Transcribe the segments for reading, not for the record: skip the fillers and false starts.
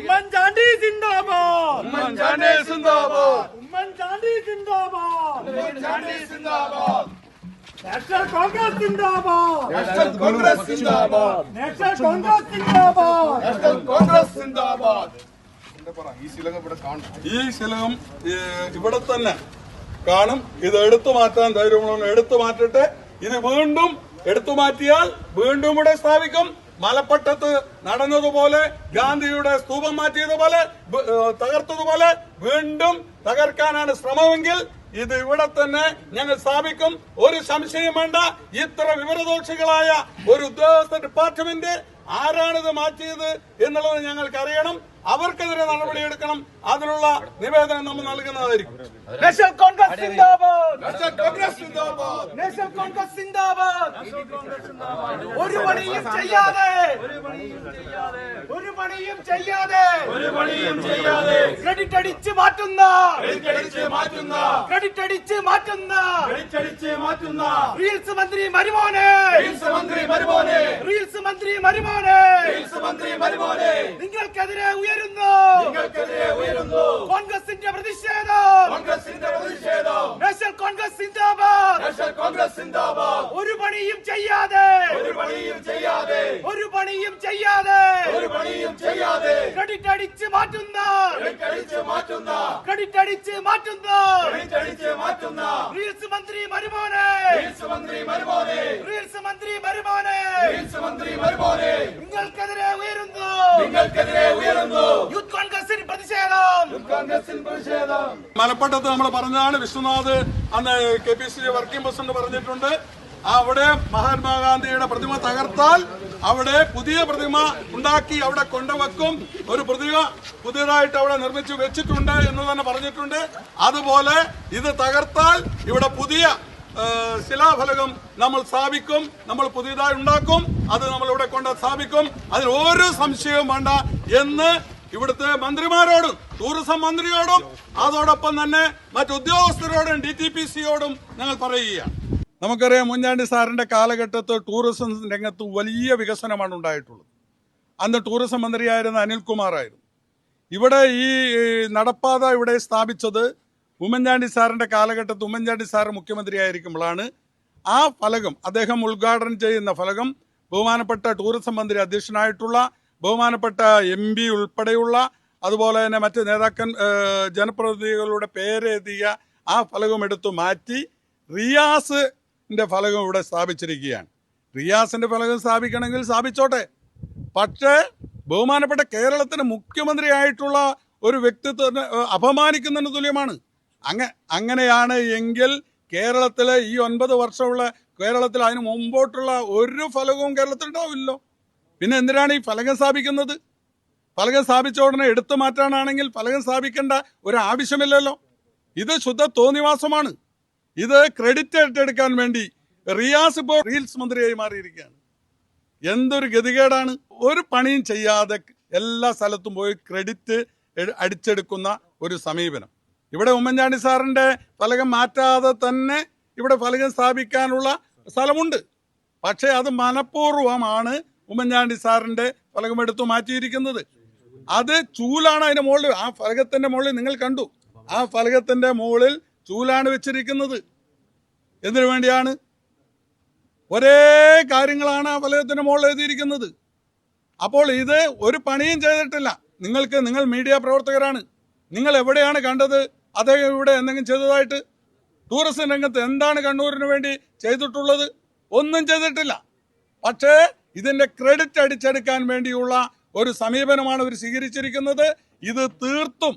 ഉമ്മൻചാണ്ടി സിന്ദാബാദ്, ഉമ്മൻചാണ്ടി സിന്ദാബാദ്, ഉമ്മൻചാണ്ടി സിന്ദാബാദ്, ഉമ്മൻചാണ്ടി സിന്ദാബാദ്, national Congress സിന്ദാബാദ്, national Congress സിന്ദാബാദ്, national Congress സിന്ദാബാദ്, national Congress സിന്ദാബാദ്. ഈ ശിലകം ഇവിടെ തന്നെ കാണും. ഇത് എടുത്തു മാറ്റാൻ ധൈര്യമുള്ള എടുത്തു മാറ്റട്ടെ. ഇത് വീണ്ടും എടുത്തു മാറ്റിയാൽ വീണ്ടും ഇവിടെ സ്ഥാപിക്കും. മലപ്പട്ടത്ത് നടന്നതുപോലെ, ഗാന്ധിയുടെ സ്തൂപം മാറ്റിയതുപോലെ, തകർത്തതുപോലെ വീണ്ടും തകർക്കാനാണ് ശ്രമമെങ്കിൽ ഇത് ഇവിടെ തന്നെ ഞങ്ങൾ സ്ഥാപിക്കും. ഒരു സംശയം വേണ്ട. ഇത്ര വിവരദോഷികളായ ഒരു ഉദ്യോഗസ്ഥ ഡിപ്പാർട്ട്മെന്റ് ആരാണിത് മാറ്റിയത് എന്നുള്ളത് ഞങ്ങൾക്ക് അറിയണം. അവർക്കെതിരെ നടപടിയെടുക്കണം. അതിനുള്ള നിവേദനം നമ്മൾ നൽകുന്നതായിരിക്കും. നാഷണൽ കോൺഗ്രസ് സിന്ദാബാദ്, നാഷണൽ കോൺഗ്രസ് സിന്ദാബാദ്, നാഷണൽ കോൺഗ്രസ് സിന്ദാബാദ്. ഒരു പണിയും ചെയ്യാതെ, ഒരു പണിയും ചെയ്യാതെ ക്രെഡിറ്റ് അടിച്ച് മാറ്റുന്ന, ക്രെഡിറ്റ് അടിച്ച് മാറ്റുന്ന റീൽസ് മന്ത്രി മരുമോനെ, റീൽസ് മന്ത്രി മരുമോനെ നിങ്ങൾക്കെതിരെ ഉയരുന്നു കോൺഗ്രസിന്റെ പ്രതിഷേധം, നാഷണൽ കോൺഗ്രസ് സിന്ദാബാദ്. ഒരു പണിയും ചെയ്യാതെ ക്രെഡിറ്റ് അടിച്ച് മാറ്റുന്ന റീൽസ് മന്ത്രി മരുമോനെ, നിങ്ങൾക്കെതിരെ ഉയരുന്നു യൂത്ത് കോൺഗ്രസിന് പ്രതിഷേധം. മലപ്പട്ടത്ത് നമ്മൾ പറഞ്ഞതാണ്. വിശ്വനാഥ് അന്ന് KPC വർക്കിംഗ് പ്രസിഡന്റ് പറഞ്ഞിട്ടുണ്ട്, അവിടെ മഹാത്മാഗാന്ധിയുടെ പ്രതിമ തകർത്താൽ അവിടെ പുതിയ പ്രതിമ ഉണ്ടാക്കി അവിടെ കൊണ്ടുവെക്കും. ഒരു പ്രതിമ പുതിയതായിട്ട് അവിടെ നിർമ്മിച്ചു വെച്ചിട്ടുണ്ട് എന്ന് തന്നെ പറഞ്ഞിട്ടുണ്ട്. അതുപോലെ ഇത് തകർത്താൽ ഇവിടെ പുതിയ ശിലാഫലകം നമ്മൾ സ്ഥാപിക്കും. നമ്മൾ പുതിയതായി ഉണ്ടാക്കും. അത് നമ്മൾ ഇവിടെ കൊണ്ട് സ്ഥാപിക്കും. അതിന് ഒരു സംശയവും വേണ്ട എന്ന് ഇവിടുത്തെ മന്ത്രിമാരോടും ടൂറിസം മന്ത്രിയോടും അതോടൊപ്പം തന്നെ മറ്റു ഉദ്യോഗസ്ഥരോടും DTPCയോടും ഞങ്ങൾ പറയുകയാണ്. നമുക്കറിയാം, ഉമ്മൻചാണ്ടി സാറിന്റെ കാലഘട്ടത്ത് ടൂറിസം രംഗത്ത് വലിയ വികസനമാണ് ഉണ്ടായിട്ടുള്ളത്. അന്ന് ടൂറിസം മന്ത്രിയായിരുന്ന അനിൽകുമാർ ആയിരുന്നു. ഇവിടെ ഈ നടപ്പാത ഇവിടെ സ്ഥാപിച്ചത് ഉമ്മൻചാണ്ടി സാറിന്റെ കാലഘട്ടത്ത് ഉമ്മൻചാണ്ടി സാറ് മുഖ്യമന്ത്രിയായിരിക്കുമ്പോഴാണ്. ആ ഫലകം, അദ്ദേഹം ഉദ്ഘാടനം ചെയ്യുന്ന ഫലകം, ബഹുമാനപ്പെട്ട ടൂറിസം മന്ത്രി അധ്യക്ഷനായിട്ടുള്ള ബഹുമാനപ്പെട്ട MP ഉൾപ്പെടെയുള്ള അതുപോലെ തന്നെ മറ്റ് ജനപ്രതിനിധികളുടെ പേരെഴുതിയ ആ ഫലകം എടുത്തു മാറ്റി റിയാസിന്റെ ഫലകം ഇവിടെ സ്ഥാപിച്ചിരിക്കുകയാണ്. റിയാസിന്റെ ഫലകം സ്ഥാപിക്കണമെങ്കിൽ സ്ഥാപിച്ചോട്ടെ. പക്ഷേ ബഹുമാനപ്പെട്ട കേരളത്തിന് മുഖ്യമന്ത്രിയായിട്ടുള്ള ഒരു വ്യക്തിത്വത്തിന് അപമാനിക്കുന്നതിന് തുല്യമാണ്. അങ്ങനെയാണ് എങ്കിൽ കേരളത്തിലെ ഈ 9 വർഷമുള്ള കേരളത്തിൽ അതിന് മുമ്പോട്ടുള്ള ഒരു ഫലകവും കേരളത്തിൽ ഉണ്ടാവില്ലല്ലോ. പിന്നെ എന്തിനാണ് ഈ ഫലകം സ്ഥാപിക്കുന്നത്? ഫലകം സ്ഥാപിച്ച ഉടനെ എടുത്തു മാറ്റാനാണെങ്കിൽ ഫലകം സ്ഥാപിക്കേണ്ട ഒരു ആവശ്യമില്ലല്ലോ. ഇത് ശുദ്ധ തോന്നിവാസമാണ്. ഇത് ക്രെഡിറ്റ് ഏറ്റെടുക്കാൻ വേണ്ടി റിയാസ് ഇപ്പോൾ റീൽസ് മന്ത്രിയായി മാറിയിരിക്കുകയാണ്. എന്തൊരു ഗതികേടാണ്. ഒരു പണിയും ചെയ്യാതെ എല്ലാ സ്ഥലത്തും പോയി ക്രെഡിറ്റ് അടിച്ചെടുക്കുന്ന ഒരു സമീപനം. ഇവിടെ ഉമ്മൻചാണ്ടി സാറിന്റെ ഫലകം മാറ്റാതെ തന്നെ ഇവിടെ ഫലകം സ്ഥാപിക്കാനുള്ള സ്ഥലമുണ്ട്. പക്ഷേ അത് മനഃപൂർവ്വമാണ് ഉമ്മൻചാണ്ടി സാറിന്റെ ഫലകം എടുത്തു മാറ്റിയിരിക്കുന്നത്. അത് ചൂലാണ് അതിന്റെ മുകളിൽ. ആ ഫലകത്തിന്റെ മുകളിൽ നിങ്ങൾ കണ്ടു, ആ ഫലകത്തിന്റെ മുകളിൽ ചൂലാണ് വെച്ചിരിക്കുന്നത്. എന്തിനു വേണ്ടിയാണ്? ഒരേ കാര്യങ്ങളാണ് ആ ഫലകത്തിന്റെ മുകളിൽ എഴുതിയിരിക്കുന്നത്. അപ്പോൾ ഇത് ഒരു പണിയും ചെയ്തിട്ടില്ല. നിങ്ങൾ മീഡിയ പ്രവർത്തകരാണ്. നിങ്ങൾ എവിടെയാണ് കണ്ടത് അദ്ദേഹം ഇവിടെ എന്തെങ്കിലും ചെയ്തതായിട്ട്? ടൂറിസം രംഗത്ത് എന്താണ് കണ്ണൂരിന് വേണ്ടി ചെയ്തിട്ടുള്ളത്? ഒന്നും ചെയ്തിട്ടില്ല. പക്ഷേ ഇതിന്റെ ക്രെഡിറ്റ് അടിച്ചെടുക്കാൻ വേണ്ടിയുള്ള ഒരു സമീപനമാണ് ഇവർ സ്വീകരിച്ചിരിക്കുന്നത്. ഇത് തീർത്തും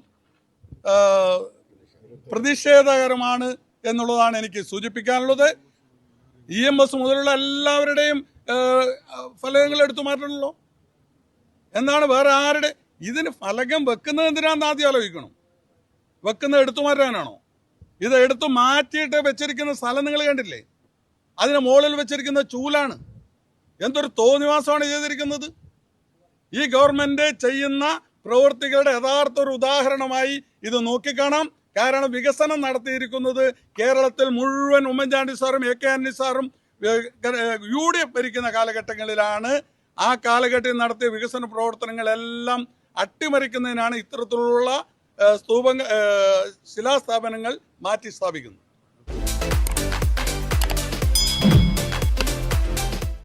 പ്രതിഷേധകരമാണ് എന്നുള്ളതാണ് എനിക്ക് സൂചിപ്പിക്കാനുള്ളത്. EMS മുതലുള്ള എല്ലാവരുടെയും ഫലകങ്ങൾ എടുത്തു മാറ്റണമല്ലോ. എന്താണ് വേറെ ആരുടെ? ഇതിന് ഫലകം വെക്കുന്നത് എന്തിനാന്ന് ആദ്യം ആലോചിക്കണം. വെക്കുന്നത് എടുത്തു മാറ്റാനാണോ? ഇത് എടുത്തു മാറ്റിയിട്ട് വെച്ചിരിക്കുന്ന സ്ഥലം നിങ്ങൾ കണ്ടില്ലേ? അതിന് മുകളിൽ വെച്ചിരിക്കുന്ന ചൂലാണ്. എന്തൊരു തോന്നിവാസമാണ് ചെയ്തിരിക്കുന്നത്. ഈ ഗവൺമെന്റ് ചെയ്യുന്ന പ്രവൃത്തികളുടെ യഥാർത്ഥ ഒരു ഉദാഹരണമായി ഇത് നോക്കിക്കാണാം. കാരണം വികസനം നടത്തിയിരിക്കുന്നത് കേരളത്തിൽ മുഴുവൻ ഉമ്മൻചാണ്ടി സാറും AK ആന്റണി സാറും UDF ഭരിക്കുന്ന കാലഘട്ടങ്ങളിലാണ്. ആ കാലഘട്ടത്തിൽ നടത്തിയ വികസന പ്രവർത്തനങ്ങളെല്ലാം അട്ടിമറിക്കുന്നതിനാണ് ഇത്തരത്തിലുള്ള ശിലാസ്ഥാപനങ്ങൾ മാറ്റി സ്ഥാപിക്കുന്നത്.